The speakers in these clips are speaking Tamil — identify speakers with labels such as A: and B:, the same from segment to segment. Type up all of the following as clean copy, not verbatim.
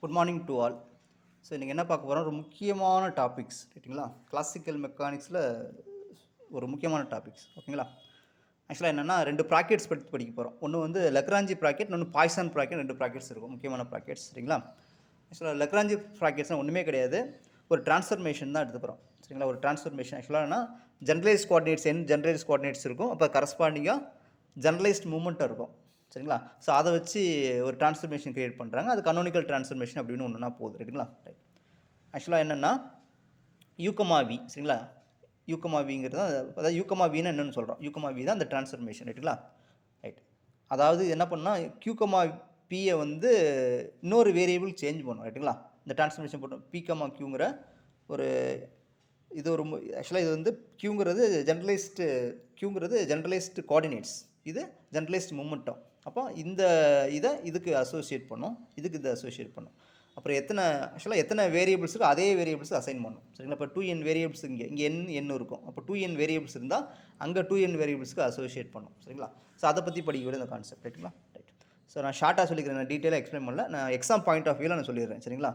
A: Good morning to all. So இன்றைக்கி என்ன பார்க்க போகிறோம், ஒரு முக்கியமான டாபிக்ஸ் ரைட்டுங்களா. கிளாசிக்கல் மெக்கானிக்ஸில் ஒரு முக்கியமான டாபிக்ஸ் ஓகேங்களா. ஆக்சுவலாக என்னென்னா ரெண்டு ப்ராக்கெட்ஸ் பற்றி படிக்க போகிறோம். ஒன்று வந்து லெக்ராஞ்சி ப்ராக்கெட், இன்னொன்று பாய்சான் ப்ராக்கெட். ரெண்டு ப்ராக்கெட்ஸ் இருக்கும், முக்கியமான ப்ராக்கெட்ஸ் சரிங்களா. ஆக்சுவலாக லெக்ராஞ்சி ப்ராக்கெட்ஸ்னால் ஒன்றுமே கிடையாது, ஒரு ட்ரான்ஸ்ஃபர்மேஷன் தான் எடுத்துக்கிறோம் சரிங்களா. ஒரு ட்ரான்ஸ்ஃபர்மேஷன் ஆக்சுவலாக ஜென்ரலைஸ் கோஆர்டினேட்ஸ் ஜென்ரலைஸ் கோஆர்டினேட்ஸ் இருக்கும், அப்போ கரஸ்பாண்டிங்காக ஜென்ரலைஸ்ட் மூமெண்ட்டாக இருக்கும் சரிங்களா. ஸோ அதை வச்சு ஒரு ட்ரான்ஸ்ஃபர்மேஷன் க்ரியேட் பண்ணுறாங்க, அது கனோனிக்கல் ட்ரான்ஸ்ஃபர்மேஷன் அப்படின்னு ஒன்றுனா போகுது ரைட்டுங்களா. ரைட். ஆக்சுவலாக என்னென்னா யூகமா வி சரிங்களா. யூகமா விங்கிறது தான், அதாவது யூகமா வின்னு என்னென்னு சொல்கிறோம், யூகமா வி தான் அந்த ட்ரான்ஸ்ஃபர்மேஷன் ரைட்டுங்களா. ரைட். அதாவது என்ன பண்ணால் கியூகமா பியை வந்து இன்னொரு வேரியபிள் சேஞ்ச் பண்ணும் ரைட்டுங்களா. இந்த ட்ரான்ஸ்ஃபர்மேஷன் போட்டோம் பிகமா கியூங்கிற ஒரு இது ஒரு ஆக்சுவலாக இது வந்து கியூங்கிறது ஜென்ரலைஸ்டு கோஆர்டினேட்ஸ், இது ஜென்ரலைஸ்ட் மூமெண்டம். அப்போ இந்த இதை இதுக்கு அசோசியேட் பண்ணோம், இதுக்கு இதை அசோசியேட் பண்ணோம். அப்புறம் ஆக்சுவலாக எத்தனை வேரியபிள்ஸுக்கு அதே வேரியபிள்ஸ் அசைன் பண்ணும் சரிங்களா. இப்போ 2n வேரியபிள்ஸ் இங்கே n இருக்கும், அப்போ 2n வேரியபிள்ஸ் இருந்தால் அங்கே 2n வேரியபிள்ஸ்க்கு அசோசியேட் பண்ணும் சரிங்களா. ஸோ அதை பற்றி படிக்கக்கூடிய இந்த கான்செப்ட் ரைட்டுங்களா. ரைட். ஸோ நான் ஷார்ட்டாக சொல்லிக்கிறேன், நான் டீட்டெயிலாக எக்ஸ்பிளைன் பண்ணல, நான் எக்ஸாம் பாயிண்ட் ஆஃப் வியூவில் நான் சொல்லிடுறேன் சரிங்களா.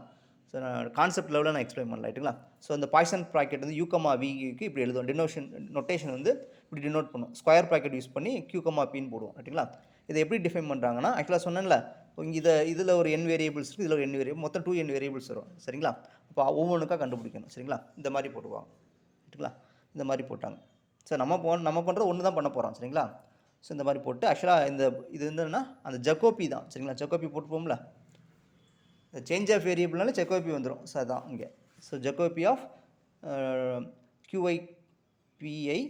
A: ஸோ நான் கான்செப்ட் லெவலில் நான் எக்ஸ்பிளைன் பண்ணல ரைட்டுங்களா. ஸோ அந்த பாய்சன் ப்ராக்கெட் வந்து யூகமா விக்கு இப்படி எழுதுவோம், நொட்டேஷன் வந்து இப்படி டினோட் பண்ணும், ஸ்கொயர் ப்ராக்கெட் யூஸ் பண்ணி கியூகமா பின்னு போடுவோம் ரைட்டுங்களா. இதை எப்படி டிஃபைன் பண்ணுறாங்கன்னா, ஆக்சுவலாக சொன்னேன்ல இதில் ஒரு n வேரியபிள்ஸ் இருக்குது, இதில் ஒரு n வேரியபிள், மொத்தம் 2n வேரியபிள்ஸ் வரும் சரிங்களா. அப்போ ஒவ்வொன்றுக்காக கண்டுபிடிக்கணும் சரிங்களா. இந்த மாதிரி போடுவாங்க ரைட்டுங்களா, இந்த மாதிரி போட்டாங்க. ஸோ நம்ம பண்ணுறது ஒன்று தான் பண்ண போகிறோம் சரிங்களா. ஸோ இந்த மாதிரி போட்டு ஆக்சுவலாக இது என்னன்னா அந்த ஜக்கோபி தான் சரிங்களா. ஜக்கோபி போட்டுப்போம்ல, இந்த சேஞ்ச் ஆஃப் வேரியபிள்னால ஜக்கோபி வந்துடும். ஸோ அதான் இங்கே. So Jacobi of QI PI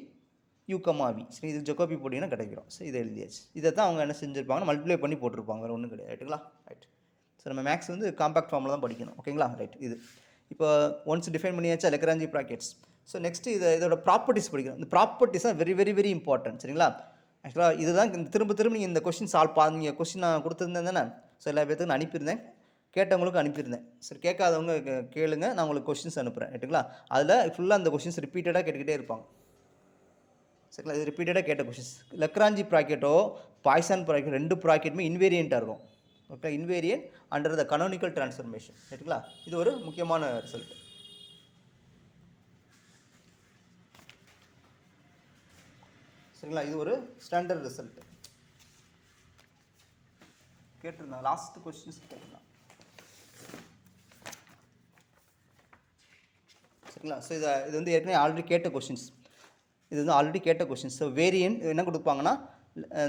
A: யூகமா வி சரி, இது ஜக்கோபி போட்டிங்கன்னா கிடைக்கிறோம். ஸோ இதை எழுதியாச்சு. இதை தான் அவங்க என்ன செஞ்சுருப்பாங்க, மல்டிப்ளை பண்ணி போட்டிருப்பாங்க, வேறு ஒன்றும் கிடையாது ரைட்டுங்களா. ரைட். ஸோ நம்ம மேக்ஸ் வந்து காம்பேக்ட் ஃபார்மில் தான் படிக்கணும் ஓகேங்களா. ரைட். இது இப்போ ஒன்ஸ் டிஃபைன் பண்ணியாச்சா லெக்ராஞ்சி ப்ராக்கெட்ஸ். ஸோ நெக்ஸ்ட்டு இதோட ப்ராப்பர்ட்டிஸ் படிக்கணும். இந்த ப்ராப்பர்ட்டிஸ் தான் வெரி வெரி வெரி இம்பார்ட்டன்ட் சரிங்களா. ஆக்சுவலாக இதுதான் திரும்ப நீங்கள் இந்த கொஸ்டின் நீங்கள் கொஸ்டின் நான் கொடுத்துருந்தேன் தானே. ஸோ எல்லா பேர்த்துக்கும் நான் அனுப்பியிருந்தேன், கேட்டவங்களுக்கு அனுப்பியிருந்தேன். சரி, கேட்காதவங்க கேளுங்க, நான் உங்களுக்கு கொஸ்டின்ஸ் அனுப்புகிறேன் ரைட்டுங்களா. அதில் ஃபுல்லாக அந்த கொஸ்டின்ஸ் ரிப்பீட்டடாக கேட்டுக்கிட்டே இருப்பாங்க சரிங்களா. இது ரிப்பீட்டடாக கேட்ட கொஸ்டின்ஸ். லெக்ராஞ்சி ப்ராக்கெட்டோ பாய்சான் ப்ராக்கெட் ரெண்டு ப்ராக்கெட்டுமே இன்வேரியண்ட்டாக இருக்கும் okay. Invariant under the canonical transformation ரைட்டுங்களா. இது ஒரு முக்கியமான ரிசல்ட் சரிங்களா. இது ஒரு ஸ்டாண்டர்ட் ரிசல்ட் கேட்டிருந்தேன், லாஸ்ட் கொஸ்டின்ஸ் கேட்டிருந்தேன் சரிங்களா. ஸோ இது வந்து ஏற்கனவே ஆல்ரெடி கேட்ட கொஸ்டின்ஸ், இது வந்து ஆல்ரெடி கேட்ட கொஸ்டின்ஸ். ஸோ வேரியன் என்ன கொடுப்பாங்கன்னா,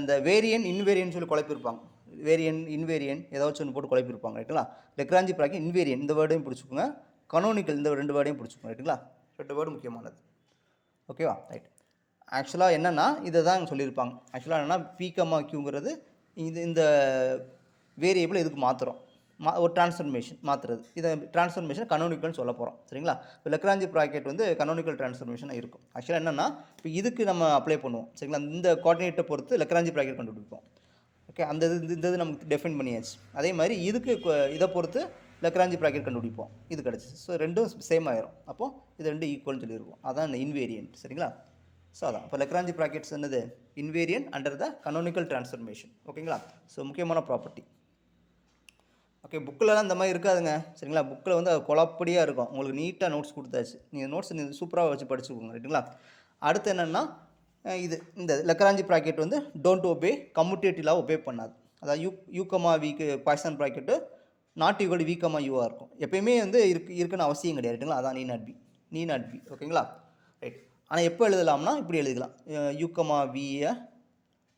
A: இந்த வேரியன் இன்வேரியன் சொல்லி குழப்பிருப்பாங்க, வேரியன் இன்வேரியன் ஏதாச்சும் ஒன்று போட்டு குழப்பிருப்பாங்க ரைட்டுங்களா. லெக்ராஞ்சி ப்ராக்கெட் இன்வேரியன் இந்த வேர்டையும் பிடிச்சிக்கோங்க, கனோனிக்கல் இந்த ரெண்டு வேர்டையும் பிடிச்சிக்கோங்க ரைட்டுங்களா. ரெண்டு வேர்டு முக்கியமானது ஓகேவா. ரைட். ஆக்சுவலாக என்னென்னா இதை தான் சொல்லியிருப்பாங்க. ஆக்சுவலாக என்னென்னா பிகமா கியூங்கிறது இந்த வேரியபிள் இதுக்கு மாற்றுறோம், ஒரு ட்ரான்ஸ்ஃபர்மேஷன் மாற்றுறது, இதை ட்ரான்ஸ்ஃபர்மேஷன் கனோனிக்கல்னு சொல்ல போகிறோம் சரிங்களா. இப்போ லெக்ராஞ்சி ப்ராக்கெட் வந்து கனோனிக்கல் ட்ரான்ஸ்ஃபர்மேஷனாக இருக்கும். ஆக்சுவலாக என்னென்னா இப்போ இதுக்கு நம்ம அப்ளை பண்ணுவோம் சரிங்களா. இந்த கோஆர்டினேட்டை பொறுத்து லெக்ராஞ்சி ப்ராக்கெட் கண்டுபிடிப்போம் ஓகே. அந்த இது நமக்கு டெஃபைன் பண்ணியாச்சு. அதே மாதிரி இதுக்கு இதை பொறுத்து லெக்ராஞ்சி ப்ராக்கெட் கண்டுபிடிப்போம், இது கிடச்சிச்சு. ஸோ ரெண்டும் சேம் ஆயிரும், அப்போது இது ரெண்டும் ஈக்குவல்னு சொல்லியிருக்கோம், அதான் இந்த இன்வேரியன்ட் சரிங்களா. ஸோ அதான் இப்போ லெக்ராஞ்சி ப்ராக்கெட்ஸ் என்னது, invariant under the canonical transformation ஓகேங்களா. ஸோ முக்கியமான ப்ராப்பர்ட்டி ஓகே. புக்கிலலாம் இந்த மாதிரி இருக்காதுங்க சரிங்களா. புக்கில் வந்து அது குழப்படியாக இருக்கும், உங்களுக்கு நீட்டாக நோட்ஸ் கொடுத்தாச்சு, நீங்கள் நோட்ஸ் சூப்பராக வச்சு படிச்சுக்கோங்க ரைட்டுங்களா. அடுத்து என்னென்னா இந்த லெக்ராஞ்சி ப்ராக்கெட் வந்து don't obey commutative law obey பண்ணாது. அதாவது யூகமா விக்கு பாய்சான் ப்ராக்கெட்டு நாட் ஈக்குவல் விகமா யூவாக இருக்கும், எப்பயுமே வந்து இருக்குன்னு அவசியம் கிடையாது ரைட்டுங்களா. அதான் நீ நாட் பி ஓகேங்களா. ரைட். ஆனால் எப்போ எழுதலாம்னா இப்படி எழுதிக்கலாம், யூகமா வியை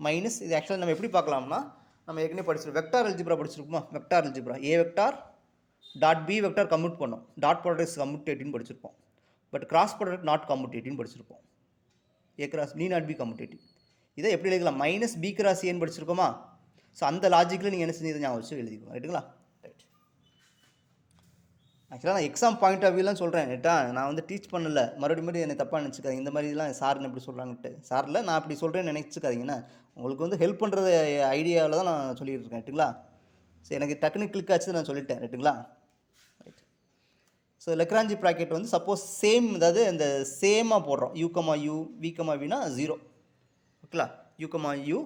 A: மைனஸ், இது ஆக்சுவலாக நம்ம எப்படி பார்க்கலாம்னா, நம்ம ஏற்கனவே படிச்சிருக்கோம், வெக்டார் அல்ஜிப்ரா படிச்சிருக்குமா. Vector algebra A vector dot B vector commute பண்ணோம், டாட் ப்ராடக்ட் கம்யூட்டேட்டிவ்னு படிச்சிருப்போம், பட் கிராஸ் ப்ராடக்ட் நாட் கம்யூட்டேட்டிவ்னு படிச்சிருப்போம். ஏ கிராஸ் நீ நாட் பி கம்யூட்டேட்டிவ். இதை எப்படி எழுதிக்கலாம், மைனஸ் பி கிராஸ் ஏன்னு படிச்சிருக்கோமா. ஸோ அந்த லாஜிக்கில் நீங்கள் என்ன செஞ்சு ஞாபகம் வச்சு எழுதிக்கோங்க ரைட்டுங்களா. ரைட். ஆக்சுவலாக நான் எக்ஸாம் பாயிண்ட் ஆஃப் வியூலாம் சொல்கிறேன் ரைட்டா, நான் வந்து டீச் பண்ணல, மறுபடியும் என்னை தப்பாக நினச்சிக்காதீங்க. இந்த மாதிரிலாம் சார்னு எப்படி சொல்கிறாங்கன்ட்டு, சாரில் நான் அப்படி சொல்கிறேன்னு நினச்சிக்காதீங்கன்னா, உங்களுக்கு வந்து ஹெல்ப் பண்ணுறது ஐடியாவில் தான் நான் சொல்லிட்டு இருக்கேன் ரைட்டுங்களா. ஸோ எனக்கு டக்குனு கிளிக் ஆச்சு, நான் சொல்லிட்டேன் ரைட்டுங்களா. ரைட். ஸோ லெக்ராஞ்சி ப்ராக்கெட் வந்து சப்போஸ் சேம், அதாவது இந்த சேமாக போடுறோம், யூகமா யூ விகமா வினா 0 ஓகேங்களா. யூகமா யூ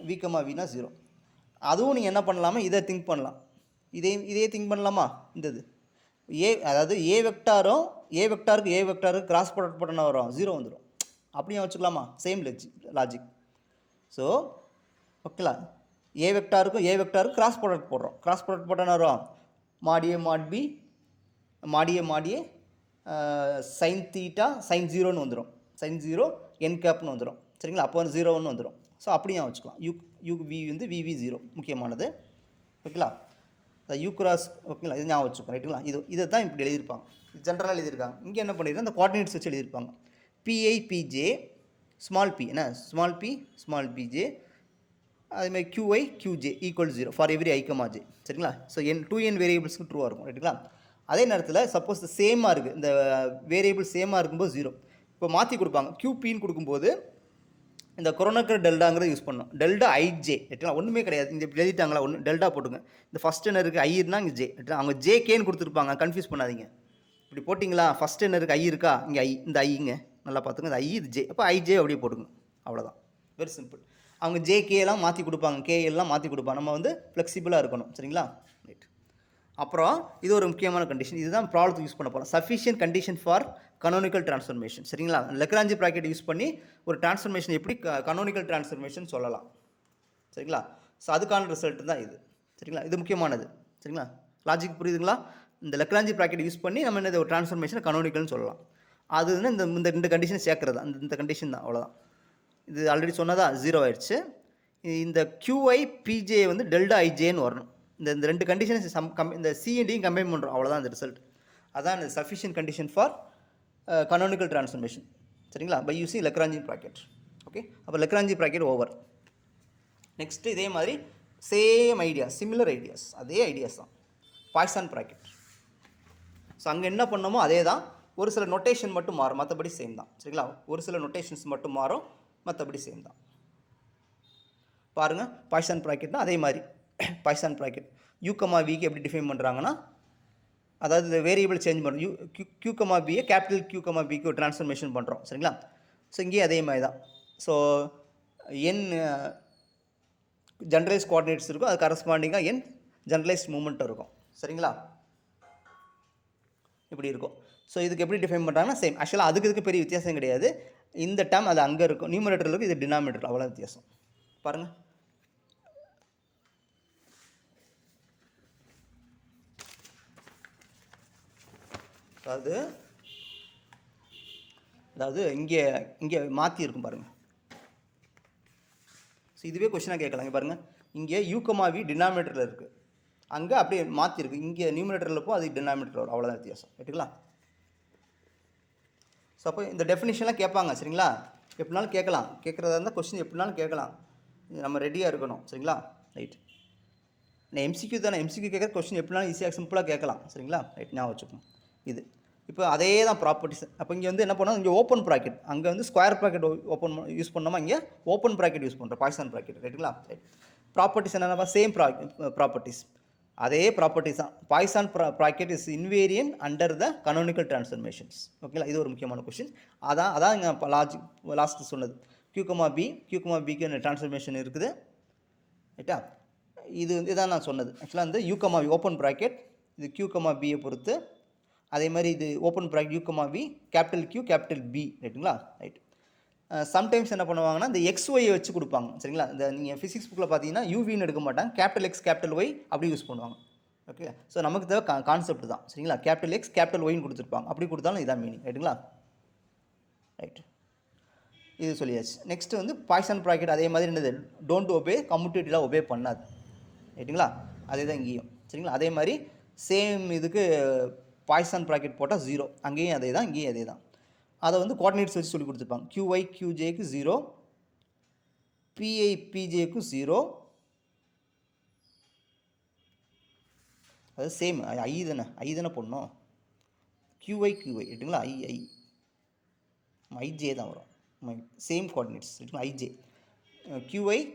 A: விகமா வினா 0. அதுவும் நீங்கள் என்ன பண்ணலாமா, இதை திங்க் பண்ணலாம், இதே திங்க் பண்ணலாமா இந்த இது அதாவது ஏ வெக்டாருக்கு கிராஸ் ப்ராடக்ட் போட்டோன்னா வரும் 0 வந்துடும். அப்படியும் வச்சுக்கலாமா? Same logic. ஸோ ஓகேலா, ஏ வெக்டாருக்கு கிராஸ் ப்ராடக்ட் போடுறோம். கிராஸ் ப்ராடக்ட் போட்டோன்னா வரும் மாடியே சைன் தீட்டா சைன் 0ன்னு வந்துடும். சைன் 0 என் கேப்னு வந்துடும். சரிங்களா? அப்போ வந்து 0ன்னு வந்துடும். ஸோ அப்படியும் வச்சுக்கலாம். வி வந்து விவி 0 முக்கியமானது. ஓகேங்களா? யூ கிராஸ் ஓகேங்களா, இது ஞாபகம் வச்சுக்கோங்க. ரைட்டுங்களா? இதை தான் இப்படி எழுதியிருப்பாங்க. ஜென்ரலாக எழுதியிருக்காங்க. இங்கே என்ன பண்ணியிருக்காங்க, இந்த கோஆர்டினேட்ஸ் வச்சு எழுதியிருப்பாங்க. பிஐபிஜே ஸ்மால் பி என்ன ஸ்மால் பிஜே அதேமாதிரி QJ ஈக்குவல் 0 ஃபார் எவ்ரி ஐக்கமாஜே. சரிங்களா? ஸோ 2n வேரியபிள்ஸ்க்கு ட்ரூவாக இருக்கும். ரைட்டுங்களா? அதே நேரத்தில் சப்போஸ் சேமாக இருக்குது, இந்த வேரியபிள் சேமாக இருக்கும்போது 0. இப்போ மாற்றி கொடுப்பாங்க. QPன்னு கொடுக்கும்போது இந்த கொரோனாக்கர் டெல்டாங்கிறத யூஸ் பண்ணோம். டெல்டா ஐஜே. ரைட்டுங்களா? ஒன்றுமே கிடையாது. இந்த எழுதிட்டாங்களா? ஒன்று டெல்டா போட்டுங்க. இந்த ஃபஸ்ட் என்ன இருக்குது, ஐ இருந்தால் இங்கே ஜே. அவங்க ஜேகேன்னு கொடுத்துருப்பாங்க. கன்ஃபியூஸ் பண்ணாதீங்க. இப்படி போட்டிங்களா, ஃபஸ்ட் என்ன இருக்குது, ஐ இருக்கா, இங்கே இந்த ஐங்க நல்லா பார்த்துங்க. இந்த ஐ இது ஜே. அப்போ ஐஜே அப்படியே போட்டுங்க. அவ்வளோதான். Very simple. அவங்க ஜேகேலாம் மாற்றி கொடுப்பாங்க, கேஎல்லாம் மாற்றி கொடுப்பாங்க. நம்ம வந்து ஃப்ளெக்சிபிளாக இருக்கணும். சரிங்களா? ரைட். அப்புறம் இது ஒரு முக்கியமான கண்டிஷன். இதுதான் ப்ராப்ளத்துக்கு யூஸ் பண்ண போகிறோம். Sufficient condition for canonical transformation. சரிங்களா? லெக்ராஞ்சி ப்ராக்கெட் யூஸ் பண்ணி ஒரு டிரான்ஸ்ஃபர்மேஷன் எப்படி கனோனிக்கல் டிரான்ஸ்ஃபர்மேஷன் சொல்லலாம். சரிங்களா? ஸோ அதுக்கான ரிசல்ட் தான் இது. சரிங்களா? இது முக்கியமானது. சரிங்களா? லாஜிக் புரியுதுங்களா? இந்த லெக்ராஞ்சி ப்ராக்கெட் யூஸ் பண்ணி நம்ம என்ன ஒரு டிரான்ஸ்ஃபர்மேஷன் கனோனிக்கல்னு சொல்லலாம். அது வந்து இந்த 2 கண்டிஷன் சேர்க்குறது தான். இந்த கண்டிஷன் தான். அவ்வளோதான். இது ஆல்ரெடி சொன்னதா 0 ஆயிடுச்சு. இந்த QIPJ வந்து டெல்டா ஐஜேன்னு வரணும். இந்த 2 கண்டிஷன் இந்த சிஎன்டியும் கம்பைன் பண்ணுறோம். அவ்வளோதான் இந்த ரிசல்ட். அதான் இந்த sufficient condition for canonical transformation. சரிங்களா? By using Lagrange bracket. Okay, அப்போ லெக்ராஞ்சி ப்ராக்கெட் ஓவர். நெக்ஸ்ட்டு இதே மாதிரி சேம் ஐடியா, சிமிலர் ஐடியாஸ், அதே ஐடியாஸ் தான். Poisson bracket. ஸோ அங்கே என்ன பண்ணோமோ அதே தான். ஒரு சில நொட்டேஷன் மட்டும் மாறும், மற்றபடி சேம் தான். சரிங்களா? ஒரு சில நொட்டேஷன்ஸ் மட்டும் மாறும், மற்றபடி சேம் தான். பாருங்கள், பாய்சான் ப்ராக்கெட்னா அதே மாதிரி பாய்சான் ப்ராக்கெட் யூகமா விக்கு எப்படி டிஃபைன் பண்ணுறாங்கன்னா, அதாவது இந்த வேரியபிள் சேஞ்ச் பண்ணுறோம். QBயை கேபிட்டல் QBக்கு ஒரு ட்ரான்ஸ்ஃபர்மேஷன் பண்ணுறோம். சரிங்களா? ஸோ இங்கேயும் அதே மாதிரி தான். ஸோ என் ஜென்ரலைஸ் கோஆர்டினேட்ஸ் இருக்கும், அது கரஸ்பாண்டிங்காக என் ஜென்ரலைஸ்ட் மூமெண்ட் இருக்கும். சரிங்களா? இப்படி இருக்கும். ஸோ இதுக்கு எப்படி டிஃபைன் பண்ணுறாங்கன்னா சேம். ஆக்சுவலாக அதுக்கு பெரிய வித்தியாசம் கிடையாது. இந்த டேர்ம் அது அங்கே இருக்கும், நியூமரேட்டரில் இருக்கும், இது டினாமினேட்டர், அவ்வளோ வித்தியாசம். பாருங்கள், அதாவது இங்கே மாற்றி இருக்கும் பாருங்கள். ஸோ இதுவே கொஸ்டினாக கேட்கலாம். இங்கே பாருங்கள், இங்கே யூகமாவி டினாமினேட்டரில் இருக்குது, அங்கே அப்படியே மாற்றிருக்கு. இங்கே நியூமரேட்டரில் போ, அது டினாமினேட்டர் வரும், அவ்வளோதான் வித்தியாசம். ரைட்டுங்களா? ஸோ அப்போ இந்த டெஃபினிஷன்லாம் கேட்பாங்க. சரிங்களா? எப்படினாலும் கேட்கலாம். கேட்குறதா இருந்தால் கொஸ்டின் எப்படினாலும் கேட்கலாம். நம்ம ரெடியாக இருக்கணும். சரிங்களா? ரைட். நான் எம்சிக்யூ தானே, எம்சிக்யூ கேட்குற கொஸ்டின் எப்படினாலும் ஈஸியாக சிம்பிளாக கேட்கலாம். சரிங்களா? ரைட், ஞாபகம் வச்சுக்கணும். இது இப்போ அதே தான் ப்ராப்பர்ட்டிஸ். அப்போ இங்கே வந்து என்ன பண்ணோம், இங்கே ஓப்பன் ப்ராக்கெட், அங்கே வந்து ஸ்கொயர் ப்ராக்கெட் ஓப்பன் யூஸ் பண்ணோமா, இங்கே ஓப்பன் ப்ராக்கெட் யூஸ் பண்ணுறோம், பாய்சான் ப்ராக்கெட். ரைட்டுங்களா? ரைட். ப்ராப்பர்ட்டிஸ் என்னென்னா சேம் ப்ராப்பர்ட்டிஸ், அதே ப்ராப்பர்ட்டிஸ் தான். Poisson bracket is invariant under the canonical transformations. ஓகேங்களா? இது ஒரு முக்கியமான கொஸ்டின். அதான் இங்கே லாஸ்ட் சொன்னது. QBக்கு டிரான்ஸ்ஃபர்மேஷன் இருக்குது. ரைட்டா? இதுதான் நான் சொன்னது. ஆக்சுவலாக வந்து யூகமாவி ஓப்பன் ப்ராக்கெட், இது QBயை பொறுத்து. அதே மாதிரி இது ஓப்பன் ப்ராக்கெட் யூகமாவி கேபிட்டல் Q கேபிட்டல் B. ரைட்டுங்களா? ரைட். சம்டைம்ஸ் என்ன பண்ணுவாங்கன்னா இந்த XYயை வச்சு கொடுப்பாங்க. சரிங்களா? இந்த நீங்கள் ஃபிசிக்ஸ் புக்கில் பார்த்தீங்கன்னா UVன்னு எடுக்க மாட்டாங்க, கேபிட்டல் X கேபிட்டல் Y அப்படி யூஸ் பண்ணுவாங்க. ஓகே, ஸோ நமக்கு தேவை கான்செப்ட் தான். சரிங்களா? கேபிட்டல் X கேபிட்டல் Yன்னு கொடுத்துருப்பாங்க, அப்படி கொடுத்தாலும் இதான் மீனிங். ரைட்டுங்களா? ரைட், இது சொல்லியாச்சு. நெக்ஸ்ட்டு வந்து பாய்சான் ப்ராக்கெட் அதே மாதிரி என்னது, டோன்ட் ஒபே, கம்யூட்டேட்டிவாக ஒபே பண்ணாது. ரைட்டுங்களா? அதே தான் இங்கேயும். சரிங்களா? அதே மாதிரி சேம் இதுக்கு பாய்சான் ப்ராக்கெட் போட்டால் 0, அங்கேயும் அதே தான், இங்கேயும் அதே தான். அதை வந்து கோஆர்டினேட்ஸ் வச்சு சொல்லி கொடுத்துருப்பாங்க. QYQJக்கு 0, PIPJக்கு 0, அது சேம் ஐ தானே போடணும். QY ரைட்டுங்களா? IJ தான் வரும், சேம் கோஆர்டினேட்ஸ். ரைட்டுங்களா? IJ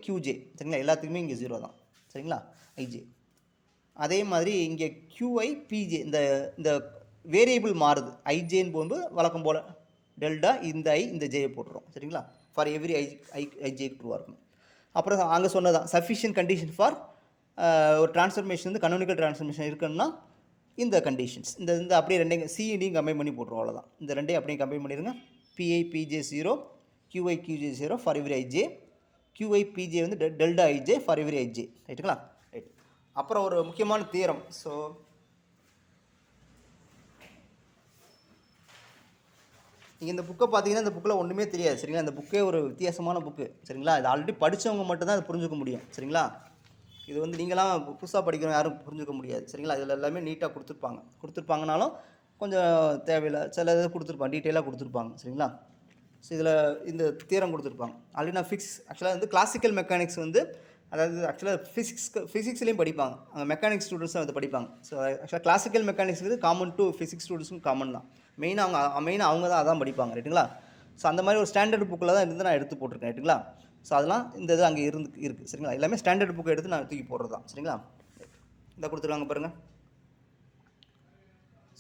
A: QJ. சரிங்களா? எல்லாத்துக்குமே இங்கே 0 தான். சரிங்களா? IJ. அதே மாதிரி இங்கே QIPJ, இந்த வேரியபிள் மாறுது. ஐஜேன்னு போகும்போது வழக்கம் போல் டெல்டா இந்த இந்த ஜேயை போட்டுரும். சரிங்களா? ஃபார் எவ்ரி ஐஜேக்கு ட்ரூவாக இருக்கும். அப்புறம் அங்கே சொன்னதான் சஃபிஷியன்ட் கண்டிஷன் ஃபார் ஒரு ட்ரான்ஸ்ஃபர்மேஷன் வந்து கனோனிக்கல் ட்ரான்ஸ்ஃபர்மேஷன் இருக்குன்னா இந்த கண்டிஷன்ஸ் இந்த அப்படியே ரெண்டையும் சிஇடியும் கம்பைன் பண்ணி போட்டுரும், அவ்வளோதான். இந்த ரெண்டையும் அப்படியே கம்பைன் பண்ணிடுங்க. P I P J 0, QI QJ 0 for every I J, QI PJ வந்து delta I J for every I J, ரைட்டுங்களா? ரைட். அப்புறம் ஒரு முக்கியமான தியரம். ஸோ நீங்கள் இந்த புக்கை பார்த்தீங்கன்னா இந்த புக்கில் ஒன்றுமே தெரியாது, சரிங்களா? இந்த புக்கே ஒரு வித்தியாசமான புக்கு, சரிங்களா? இது ஆல்ரெடி படித்தவங்க மட்டும் தான் அதை புரிஞ்சுக்க முடியும், சரிங்களா? இது வந்து நீங்களாம் புதுசாக படிக்கிறவங்க யாரும் புரிஞ்சுக்க முடியாது, சரிங்களா? இதில் எல்லாமே நீட்டாக கொடுத்துருப்பாங்கனாலும் கொஞ்சம் தேவையில்லை, சில இது கொடுத்துருப்பாங்க, டீட்டெயிலாக கொடுத்துருப்பாங்க, சரிங்களா? ஸோ இதில் இந்த தியரம் கொடுத்துருப்பாங்க. ஆல்ரெடி நான் ஆக்சுவலாக வந்து கிளாசிக்கல் மெக்கானிக்ஸ் வந்து, அதாவது ஆக்சுவலாக ஃபிசிக்ஸ்லேயும் படிப்பாங்க, அங்கே மெக்கானிக்ஸ் ஸ்டூடெண்ட்ஸும் அதை படிப்பாங்க. ஸோ ஆக்சுவலாக கிளாசிக்கல் மெக்கானிக்ஸ் வந்து காமன் டு ஃபிசிக்ஸ் ஸ்டூடெண்ட்ஸும் காமன் தான். மெயினாக அவங்க தான் அதான் படிப்பாங்க, ரைட்டுங்களா? ஸோ அந்த மாதிரி ஒரு ஸ்டாண்டர்ட் புக்கில் தான் இருந்து நான் எடுத்து போட்டிருக்கேன், ரைட்டுங்களா? ஸோ அதெல்லாம் இந்த இது அங்கே இருக்குது, சரிங்களா? எல்லாமே ஸ்டாண்டர்ட் புக்கை எடுத்து நான் தூக்கி போடுறது தான், சரிங்களா? இதை கொடுத்துருக்காங்க பாருங்கள்.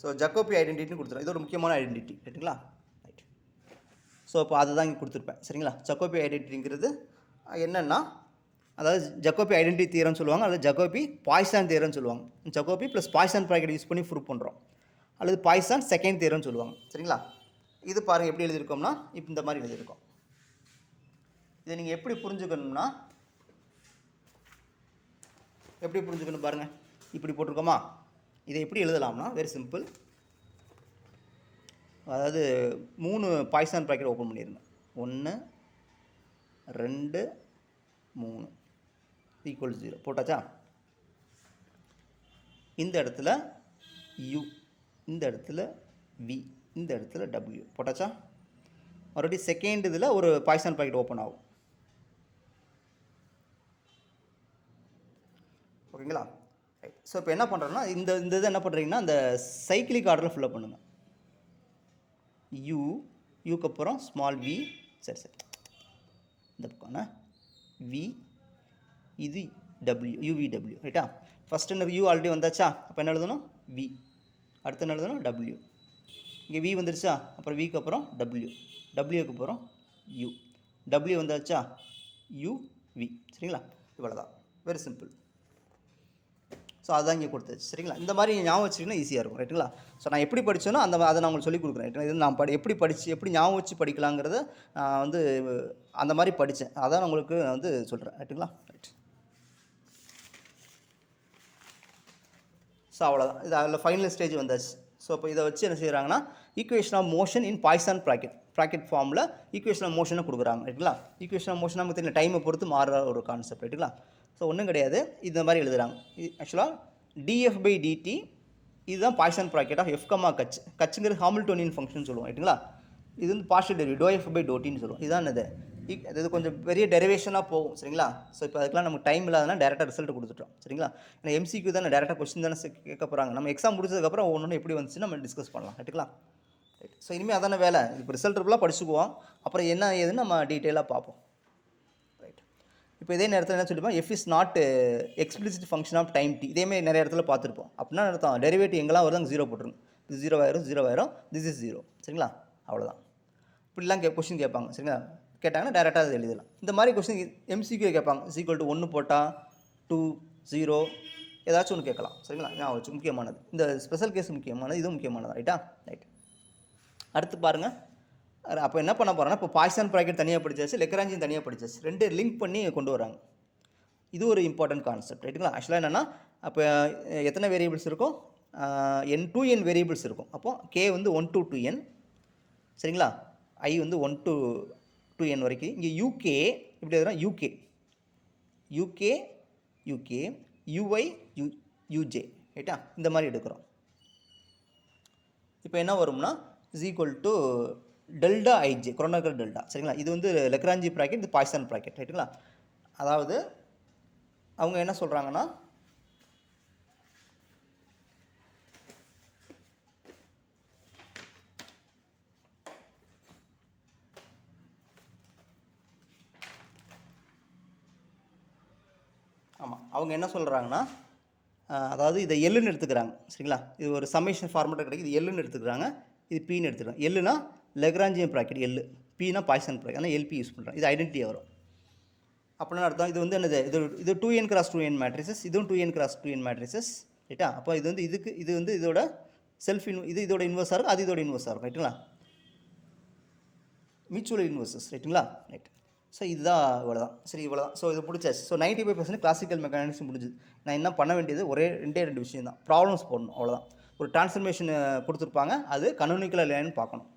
A: ஸோ ஜக்கோபி ஐடென்டிட்டின்னு கொடுத்துருவோம், இது ஒரு முக்கியமான ஐடென்டிட்டி, ரைட்டுங்களா? ரைட். ஸோ இப்போ அதை தான் இங்கே கொடுத்துருப்பேன், சரிங்களா? ஜக்கோபி ஐடென்டிட்டிங்கிறது என்னென்னா, அதாவது ஜக்கோபி ஐடென்டிட்டி தியரம்னு சொல்லுவாங்க, அல்லது ஜக்கோபி பாய்சான் தியரம்னு சொல்லுவாங்க. ஜக்கோபி ப்ளஸ் பாய்சான் ப்ராக்கெட் யூஸ் பண்ணி ப்ரூவ் பண்ணுறோம், அல்லது பாய்சான் செகண்ட் தியரம்னு சொல்லுவாங்க, சரிங்களா? இது பாருங்கள் எப்படி எழுதியிருக்கோம்னா, இப்போ இந்த மாதிரி எழுதியிருக்கோம். இதை நீங்கள் எப்படி புரிஞ்சுக்கணும்னா, எப்படி புரிஞ்சுக்கணும் பாருங்கள். இப்படி போட்டிருக்கோமா, இதை எப்படி எழுதலாம்னா வெரி சிம்பிள். அதாவது 3 பாய்சான் ப்ராக்கெட் ஓப்பன் பண்ணிடுங்க. 1 2 3 ஈக்குவல் 0 போட்டாச்சா? இந்த இடத்துல U, இந்த இடத்துல V, இந்த இடத்துல W போட்டாச்சா? மறுபடியும் செகண்ட் இதில் ஒரு பாய்சான் ப்ராக்கெட் ஓப்பன் ஆகும், ஓகேங்களா? ரைட். ஸோ இப்போ என்ன பண்ணுறோன்னா, இந்த இதை என்ன பண்ணுறீங்கன்னா, அந்த சைக்கிளிக் ஆர்டரில் ஃபில்லப் பண்ணுங்கள். யூக்கு அப்புறம் ஸ்மால் வி, சரி இந்த பக்கம்னா வி, இது டபிள்யூ, UVW, ரைட்டா? ஃபஸ்ட்டு என்ன யூ ஆல்ரெடி வந்தாச்சா? அப்போ என்ன எழுதணும்? வி. அடுத்து என்ன எழுதணும்? டபிள்யூ. இங்கே வி வந்துருச்சா? அப்புறம் விக்கு அப்புறம் டபிள்யூ, டபிள்யூக்கு அப்புறம் யூ, டபிள்யூ வந்தாச்சா? UV, சரிங்களா? இவ்வளோ தான், வெரி சிம்பிள். ஸோ அதுதான் இங்கே கொடுத்துச்சு, சரிங்களா? இந்த மாதிரி ஞாபகம் வச்சிங்கன்னா ஈஸியாக இருக்கும், ரைட்டுங்களா? ஸோ நான் எப்படி படித்தேனோ அதை நான் உங்களுக்கு சொல்லிக் கொடுக்குறேன், ரைட்டுங்களா? இது நான் எப்படி ஞாபகம் வச்சு படிக்கலாங்கிறத நான் வந்து அந்த மாதிரி படித்தேன், அதான் நான் உங்களுக்கு வந்து சொல்கிறேன், ரைட்டுங்களா? ரைட். ஸோ அவ்வளோதான், இது அதில் ஃபைனல் ஸ்டேஜ் வந்தாச்சு. ஸோ இப்போ இதை வச்சு என்ன செய்கிறாங்கன்னா, equation of motion in Poisson bracket ஃபார்மில் ஈக்குவேஷன் ஆஃப் மோஷனை கொடுக்குறாங்க, ரைட்டுங்களா? ஈக்குவேஷன் ஆஃப் மோஷன் நமக்கு தெரியும், டைமை பொறுத்து மாறுற ஒரு கான்செப்ட், ரைட்டுங்களா? ஸோ ஒன்றும் கிடையாது, இந்த மாதிரி எழுதுகிறாங்க. ஆக்சுவலாக dF/dt இதுதான் பாய்சான் ப்ராக்கெட் ஆஃப் F, கச்சுங்கிறது ஹாமில்டோனியன் ஃபங்க்ஷன் சொல்லுவோம், ரைட்டுங்களா? இது வந்து பார்ஷியல் டெரிவேட்டிவ் ∂F/∂tன்னு சொல்லுவோம். இதுதான் இது கொஞ்சம் பெரிய டெரிவேஷனாக போகும், சரிங்களா? ஸோ இப்போ அதுக்கெலாம் நமக்கு டைம் இல்லாதனா டேரெக்டாக ரிசல்ட் கொடுத்துட்டோம், சரிங்களா? ஏன்னா MCQ தானே, டேரெக்டாக கொஸ்டின் தானே கேட்க போகிறாங்க. நம்ம எக்ஸாம் முடிச்சதுக்கப்புறம் ஒன்று எப்படி வந்துச்சுன்னு நம்ம டிஸ்கஸ் பண்ணலாம், ரைட்டுங்களா? ரைட். ஸோ இனிமேல் அதான வேலை, இப்போ ரிசல்ட் ஃபுல்லாக படிச்சுக்குவோம், அப்புறம் என்ன ஏதுன்னு நம்ம டீட்டெயிலாக பார்ப்போம், ரைட்? இப்போ இதே நேரத்தில் என்ன சொல்லிப்போம், F is not explicit function of time t, இதேமாதிரி நிறைய இடத்துல பார்த்துருப்போம். அப்படின்னா அர்த்தம் டெரிவேட்டிவ் எங்கெல்லாம் வருது அங்கே 0 போட்டுருங்க. இது 0 ஆயிரும், திஸ் இஸ் 0, சரிங்களா? அவ்வளோதான். இப்படிலாம் கொஸ்டின் கேட்பாங்க, சரிங்களா? கேட்டாங்கன்னா டேரெக்டாக அதை எழுதலாம். இந்த மாதிரி கொஸ்டின் MCQ கேட்பாங்க, =1 போட்டால் 2 0 ஏதாச்சும் ஒன்று கேட்கலாம், சரிங்களா? நான் வச்சு முக்கியமானது இந்த ஸ்பெஷல் கேஸ் முக்கியமானது, இதுவும் முக்கியமானது, ரைட்டா? ரைட். அடுத்து பாருங்கள், அப்போ என்ன பண்ண போகிறோன்னா, இப்போ பாய்சான் ப்ராக்கெட் தனியாக படிச்சாச்சு, லெக்ராஞ்சியன் தனியாக படிச்சாச்சு, ரெண்டு லிங்க் பண்ணி கொண்டு வராங்க. இது ஒரு இம்பார்ட்டன்ட் கான்செப்ட், ரைட்டுங்களா? ஆக்சுவலாக என்னென்னா, அப்போ எத்தனை வேரியபிள்ஸ் இருக்கும்? N வேரியபிள்ஸ் இருக்கும். அப்போது K வந்து 1 to 2n, சரிங்களா? I வந்து 1 to 2n வரைக்கும். இங்கே UK இப்படி எதுனா UK, UI, UJ, ரைட்டா? இந்த மாதிரி எடுக்கிறோம். இப்போ என்ன வரும்னா = டெல்டா IJ, குரோனாக்கல் டெல்டா, சரிங்களா? இது வந்து லெக்ராஞ்சி ப்ராக்கெட், இது பாய்சான் ப்ராக்கெட், ரைட்டுங்களா? அதாவது அவங்க என்ன சொல்கிறாங்கன்னா, ஆமாம், அவங்க என்ன சொல்கிறாங்கன்னா, அதாவது இதை எல்லுன்னு எடுத்துக்கிறாங்க, சரிங்களா? இது ஒரு சம்மேஷன் ஃபார்மேட்டாக கிடைக்கும், இது எல்லுன்னு எடுத்துக்கிறாங்க, இது பின்னு எடுத்துக்கிறாங்க. எல்லுனா லெக்ராஞ்சியன் ப்ராக்கெட், எல்லு, பின்னா பாய்சான் ப்ராக்கெட், ஆனால் LP யூஸ் பண்ணுறாங்க. இது ஐடென்டிட்டியாக வரும். அப்படின்னா அர்த்தம் இது வந்து என்னது, இது 2n கிராஸ் 2n மேட்ரிசஸ், இதுவும் 2n கிராஸ் 2n மேட்ரிசஸ், ரைட்டா. அப்போ இது வந்து இது வந்து இதோட இதோட இன்வர்ஸாக இருக்கும், அது இதோட இன்வர்ஸாக இருக்கும், ரைட்டுங்களா. மியூச்சுவல் இன்வர்சஸ், ரைட்டுங்களா. ரைட். ஸோ இதுதான் இவ்வளோ தான். சரி, இவ்வளோ தான். ஸோ இது பிடிச்சாச்சு. ஸோ 95% கிளாசிக்கல் மெக்கானிக்ஸ் முடிஞ்சுது. நான் என்ன பண்ண வேண்டியது ரெண்டு விஷயம் தான். ப்ராப்ளம்ஸ் போடணும், அவ்வளோதான். ஒரு டிரான்ஸ்ஃபர்மேஷன் கொடுத்துருப்பாங்க, அது கனோனிக்கல் இல்லையான்னு பார்க்கணும்.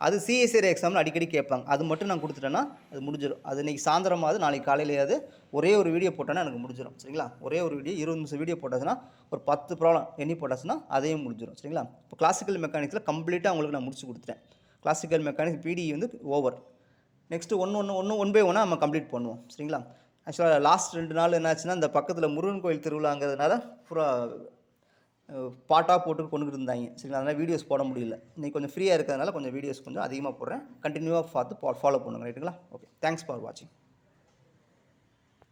A: அது சிஎஸ்ஆர் எக்ஸாமில் அடிக்கடி கேட்பாங்க. அது மட்டும் நான் கொடுத்துட்டேன்னா அது முடிஞ்சிடும். அது இன்றைக்கி சாயந்தரமாவது நாளைக்கு காலையிலேயாவது ஒரே ஒரு வீடியோ போட்டோன்னா எனக்கு முடிஞ்சிடும், சரிங்களா. ஒரே ஒரு வீடியோ 20 நிமிஷம் வீடியோ போட்டாச்சுன்னா ஒரு 10 ப்ராப்ளம் எண்ணி போட்டாச்சுன்னா அதையும் முடிஞ்சிடும், சரிங்களா. இப்போ கிளாசிக்கல் மெக்கானிக்ஸில் கம்ப்ளீட்டாக உங்களுக்கு நான் முடிச்சு கொடுத்துட்டேன். கிளாசிக்கல் மெக்கானிக்ஸ் பிடி வந்து ஓவர். நெக்ஸ்ட்டு ஒன் பை ஒன்னாக நம்ம கம்ப்ளீட் பண்ணுவோம், சரிங்களா. ஆக்சுவலாக லாஸ்ட் 2 நாள் என்னாச்சுன்னா இந்த பக்கத்தில் முருகன் கோயில் திருவிழாங்கிறதுனால பூரா பாட்டாக போட்டு கொண்டுகிட்டு இருந்தாங்க, சரிங்களா. அதனால் வீடியோஸ் போட முடியல. இன்றைக்கி கொஞ்சம் ஃப்ரீயாக இருக்கிறதுனால கொஞ்சம் வீடியோஸ் கொஞ்சம் அதிகமாக போடுறேன். கண்டினியூவாக பார்த்து ஃபாலோ பண்ணுங்கள், ரைட்டுங்களா. ஓகே, தேங்க்ஸ் ஃபார் வாட்சிங்.